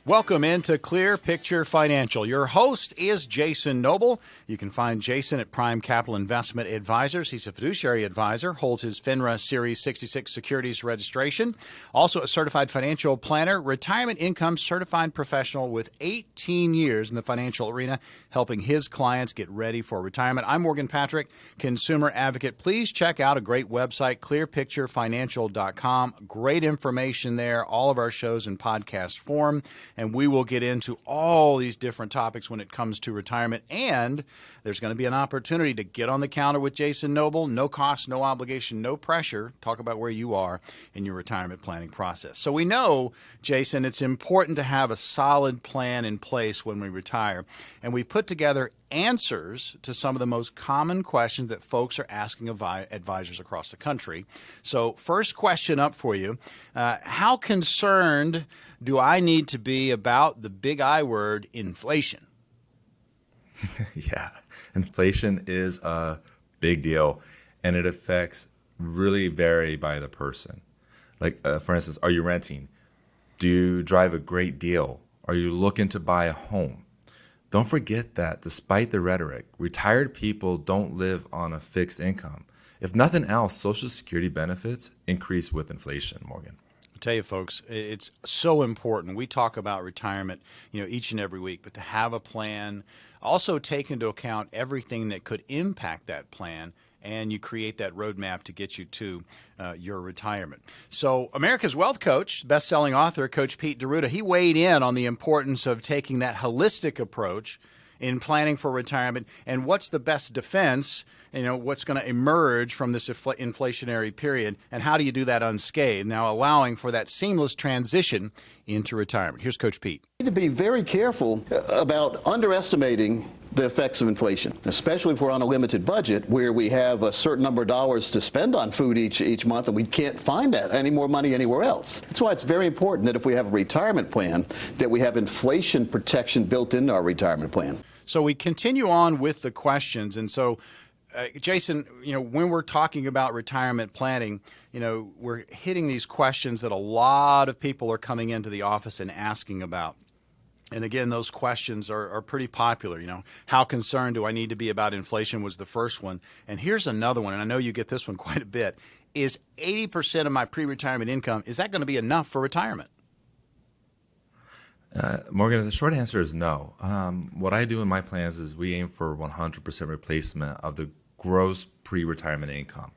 Welcome into Clear Picture Financial. Your host is Jason Noble. You can find Jason at Prime Capital Investment Advisors. He's a fiduciary advisor, holds his FINRA Series 66 securities registration, also a certified financial planner, retirement income certified professional with 18 years in the financial arena, helping his clients get ready for retirement. I'm Morgan Patrick, consumer advocate. Please check out a great website, clearpicturefinancial.com. Great information there, all of our shows in podcast form. And we will get into all these different topics when it comes to retirement. And there's going to be an opportunity to get on the counter with Jason Noble. No cost, no obligation, no pressure. Talk about where you are in your retirement planning process. So we know, Jason, it's important to have a solid plan in place when we retire. And we put together answers to some of the most common questions that folks are asking advisors across the country. So first question up for you, how concerned do I need to be about the big I word, inflation? Yeah, inflation is a big deal, and it affects really vary by the person. Like, for instance, are you renting? Do you drive a great deal? Are you looking to buy a home? Don't forget that despite the rhetoric, retired people don't live on a fixed income. If nothing else, Social Security benefits increase with inflation, Morgan. I'll tell you, folks, it's so important. We talk about retirement, each and every week, but to have a plan, also take into account everything that could impact that plan, and you create that roadmap to get you to your retirement. So America's Wealth Coach, best-selling author, Coach Pete D'Arruda, he weighed in on the importance of taking that holistic approach in planning for retirement and what's the best defense, what's going to emerge from this inflationary period, and how do you do that unscathed, now allowing for that seamless transition into retirement. Here's Coach Pete. We need to be very careful about underestimating the effects of inflation, especially if we're on a limited budget where we have a certain number of dollars to spend on food each month and we can't find that any more money anywhere else. That's why it's very important that if we have a retirement plan, that we have inflation protection built into our retirement plan. So we continue on with the questions. And so, Jason, when we're talking about retirement planning, we're hitting these questions that a lot of people are coming into the office and asking about. And again, those questions are pretty popular. How concerned do I need to be about inflation was the first one. And here's another one, and I know you get this one quite a bit. Is 80% of my pre-retirement income, is that going to be enough for retirement? Morgan, the short answer is no. What I do in my plans is we aim for 100% replacement of the gross pre-retirement income.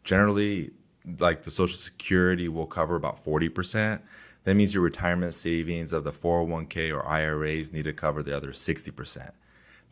Generally, like the Social Security will cover about 40%. That means your retirement savings of the 401k or IRAs need to cover the other 60%.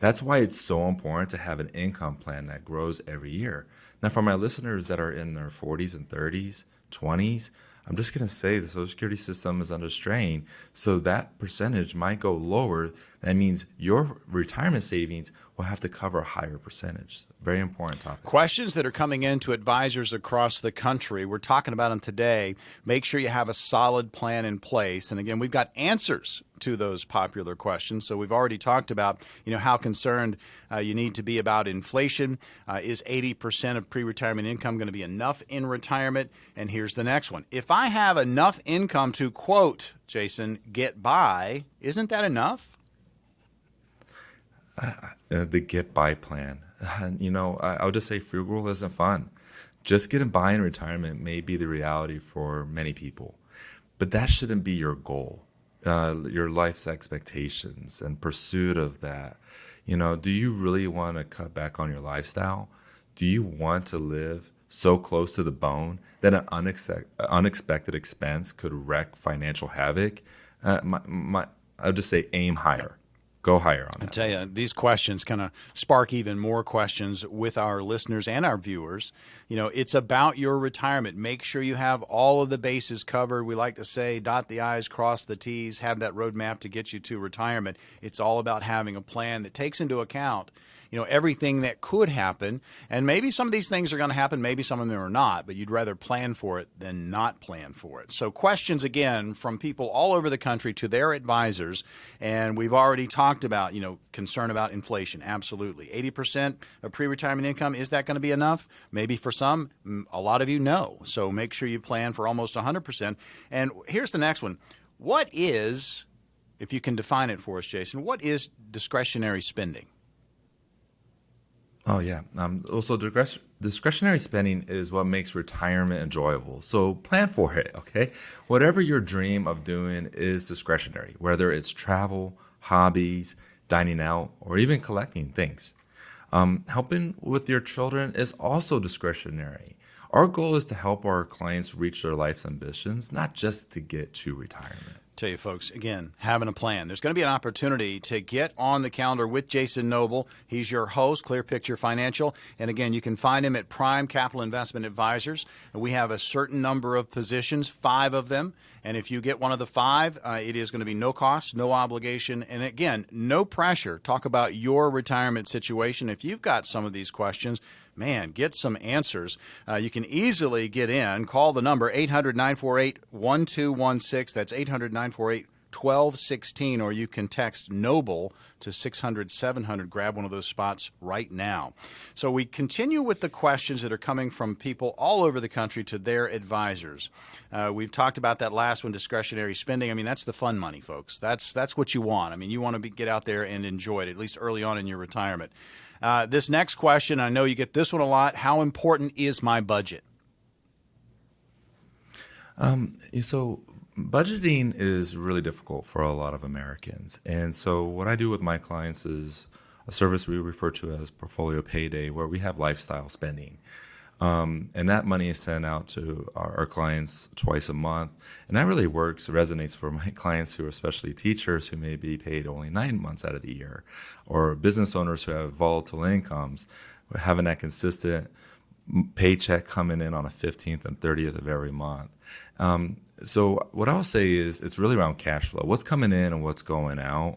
That's why it's so important to have an income plan that grows every year. Now, for my listeners that are in their 40s and 30s, 20s, I'm just going to say the Social Security system is under strain, so that percentage might go lower. That means your retirement savings will have to cover a higher percentage. Very important topic. Questions that are coming in to advisors across the country. We're talking about them today. Make sure you have a solid plan in place. And again, we've got answers to those popular questions. So we've already talked about, how concerned you need to be about inflation. Is 80% of pre-retirement income going to be enough in retirement? And here's the next one. If I have enough income to, quote, Jason, get by, isn't that enough? The get by plan. I'll just say frugal isn't fun. Just getting by in retirement may be the reality for many people, but that shouldn't be your goal. Your life's expectations and pursuit of that. Do you really want to cut back on your lifestyle? Do you want to live so close to the bone that an unexpected expense could wreak financial havoc? I'll just say aim higher. Go higher on that. I tell you, these questions kind of spark even more questions with our listeners and our viewers. It's about your retirement. Make sure you have all of the bases covered. We like to say, dot the I's, cross the T's, have that roadmap to get you to retirement. It's all about having a plan that takes into account everything that could happen. And maybe some of these things are going to happen, maybe some of them are not, but you'd rather plan for it than not plan for it. So questions, again, from people all over the country to their advisors. And we've already talked about, concern about inflation. Absolutely. 80% of pre-retirement income, is that going to be enough? Maybe for some, a lot of you know. So make sure you plan for almost 100%. And here's the next one. What is if you can define it for us, Jason, what is discretionary spending? Oh, yeah. Also, discretionary spending is what makes retirement enjoyable. So plan for it, okay? Whatever your dream of doing is discretionary, whether it's travel, hobbies, dining out, or even collecting things. Helping with your children is also discretionary. Our goal is to help our clients reach their life's ambitions, not just to get to retirement. Tell you folks, again, having a plan. There's going to be an opportunity to get on the calendar with Jason Noble. He's your host, Clear Picture Financial. And again, you can find him at Prime Capital Investment Advisors. And we have a certain number of positions, 5 of them. And if you get one of the 5, it is going to be no cost, no obligation. And again, no pressure. Talk about your retirement situation. If you've got some of these questions, man, get some answers. You can easily get in. Call the number 800-948-1216. That's 800-948-1216. Or you can text NOBLE to 600-700. Grab one of those spots right now. So we continue with the questions that are coming from people all over the country to their advisors. We've talked about that last one, discretionary spending. I mean, that's the fun money, folks. That's what you want. I mean, you want to get out there and enjoy it, at least early on in your retirement. This next question, I know you get this one a lot. How important is my budget? So budgeting is really difficult for a lot of Americans. And so what I do with my clients is a service we refer to as portfolio payday, where we have lifestyle spending. And that money is sent out to our clients twice a month. And that really works, resonates for my clients who are especially teachers who may be paid only 9 months out of the year, or business owners who have volatile incomes, having that consistent paycheck coming in on the 15th and 30th of every month. So what I'll say is it's really around cash flow, what's coming in and what's going out.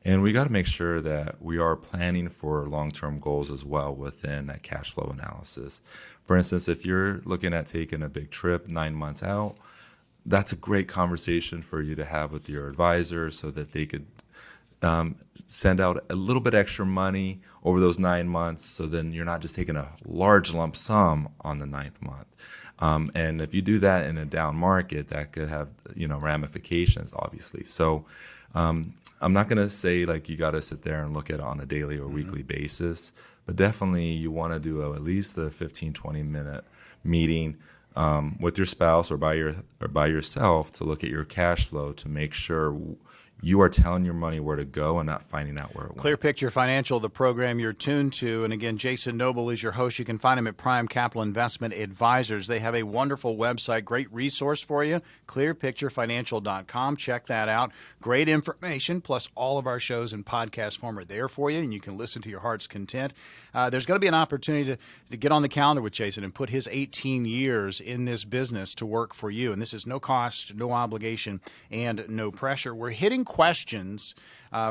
And we got to make sure that we are planning for long-term goals as well within that cash flow analysis. For instance, if you're looking at taking a big trip 9 months out, that's a great conversation for you to have with your advisor so that they could send out a little bit extra money over those 9 months, so then you're not just taking a large lump sum on the 9th month. And if you do that in a down market, that could have ramifications, obviously. So I'm not going to say like you got to sit there and look at it on a daily or weekly basis, but definitely you want to do at least a 15-20 minute meeting with your spouse or by yourself to look at your cash flow to make sure you are telling your money where to go and not finding out where it went. Clear Picture Financial, the program you're tuned to. And again, Jason Noble is your host. You can find him at Prime Capital Investment Advisors. They have a wonderful website, great resource for you, clearpicturefinancial.com. Check that out. Great information, plus all of our shows in podcast form are there for you, and you can listen to your heart's content. There's going to be an opportunity to get on the calendar with Jason and put his 18 years in this business to work for you. And this is no cost, no obligation, and no pressure. We're hitting questions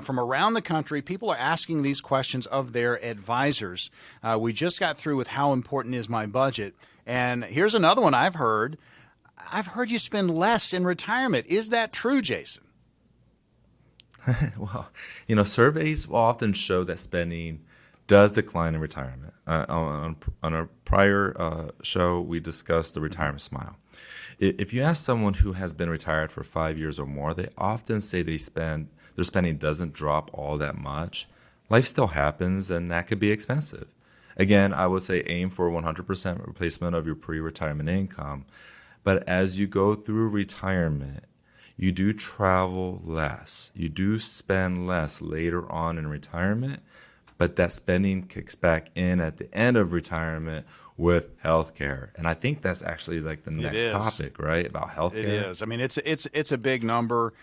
from around the country. People are asking these questions of their advisors. We just got through with how important is my budget. And here's another one I've heard. I've heard you spend less in retirement. Is that true, Jason? Well, surveys will often show that spending does decline in retirement. On our prior show, we discussed the retirement smile. If you ask someone who has been retired for 5 years or more, they often say their spending doesn't drop all that much. Life still happens, and that could be expensive. Again, I would say aim for 100% replacement of your pre-retirement income. But as you go through retirement, you do travel less. You do spend less later on in retirement, but that spending kicks back in at the end of retirement with healthcare. And I think that's actually like the next topic, right? About healthcare. It is. I mean, it's a big number.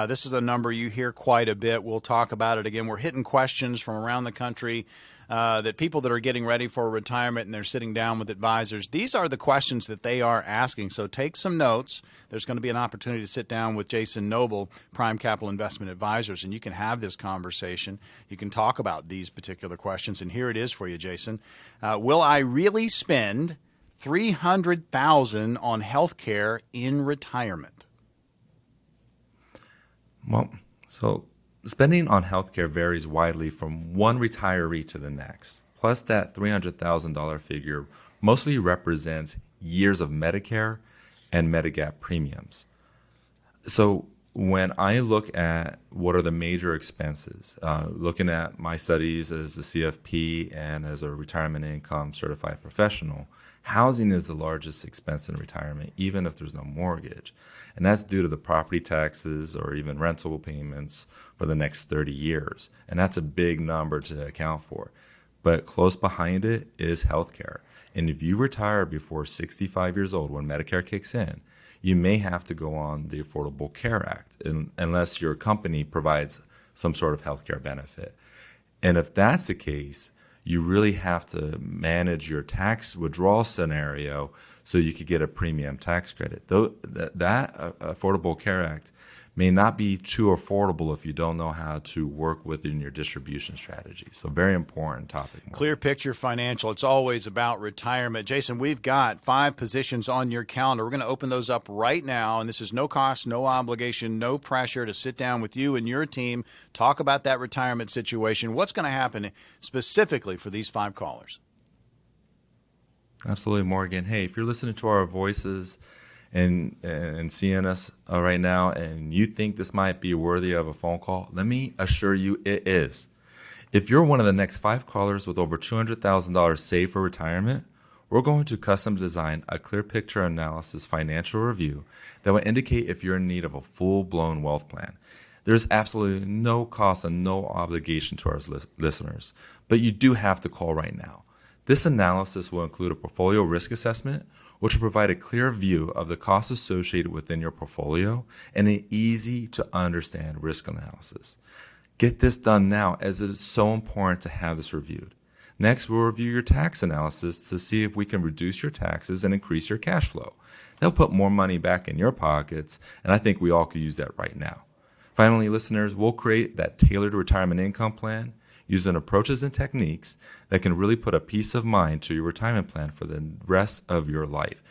This is a number you hear quite a bit. We'll talk about it again. We're hitting questions from around the country that people that are getting ready for retirement and they're sitting down with advisors, these are the questions that they are asking. So take some notes. There's going to be an opportunity to sit down with Jason Noble, Prime Capital Investment Advisors, and you can have this conversation. You can talk about these particular questions, and here it is for you, Jason. Will I really spend $300,000 on health care in retirement? Well, so spending on healthcare varies widely from one retiree to the next. Plus, that $300,000 figure mostly represents years of Medicare and Medigap premiums. So when I look at what are the major expenses, looking at my studies as the CFP and as a retirement income certified professional, housing is the largest expense in retirement, even if there's no mortgage. And that's due to the property taxes or even rental payments for the next 30 years. And that's a big number to account for. But close behind it is healthcare. And if you retire before 65 years old, when Medicare kicks in, you may have to go on the Affordable Care Act unless your company provides some sort of healthcare benefit. And if that's the case, you really have to manage your tax withdrawal scenario so you could get a premium tax credit. Though that Affordable Care Act may not be too affordable if you don't know how to work within your distribution strategy. So very important topic. Clear Picture Financial. It's always about retirement. Jason, we've got 5 positions on your calendar. We're going to open those up right now, and this is no cost, no obligation, no pressure to sit down with you and your team, talk about that retirement situation. What's going to happen specifically for these 5 callers? Absolutely, Morgan. Hey, if you're listening to our voices and seeing us right now and you think this might be worthy of a phone call, let me assure you it is. If you're one of the next 5 callers with over $200,000 saved for retirement, we're going to custom design a clear picture analysis financial review that will indicate if you're in need of a full-blown wealth plan. There's absolutely no cost and no obligation to our listeners, but you do have to call right now. This analysis will include a portfolio risk assessment, which will provide a clear view of the costs associated within your portfolio and an easy-to-understand risk analysis. Get this done now, as it is so important to have this reviewed. Next, we'll review your tax analysis to see if we can reduce your taxes and increase your cash flow. That'll put more money back in your pockets, and I think we all could use that right now. Finally, listeners, we'll create that tailored retirement income plan using approaches and techniques that can really put a peace of mind to your retirement plan for the rest of your life.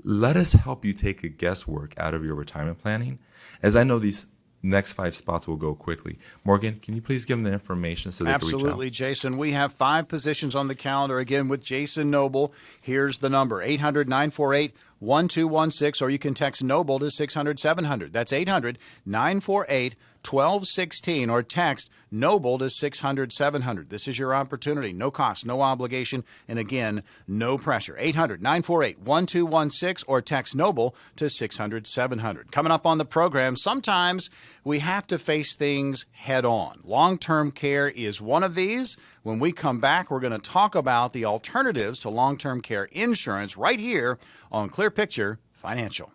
Let us help you take a guesswork out of your retirement planning, as I know these next 5 spots will go quickly. Morgan, can you please give them the information so they can reach out? Absolutely, Jason. We have 5 positions on the calendar, again, with Jason Noble. Here's the number, 800-948-1216, or you can text Noble to 600-700. That's 800-948-1216, or text Noble to 600-700. This is your opportunity. No cost, no obligation, and again, no pressure. 800-948-1216, or text Noble to 600-700. Coming up on the program, sometimes we have to face things head on. Long-term care is one of these. When we come back, we're going to talk about the alternatives to long-term care insurance right here on Clear Picture Financial.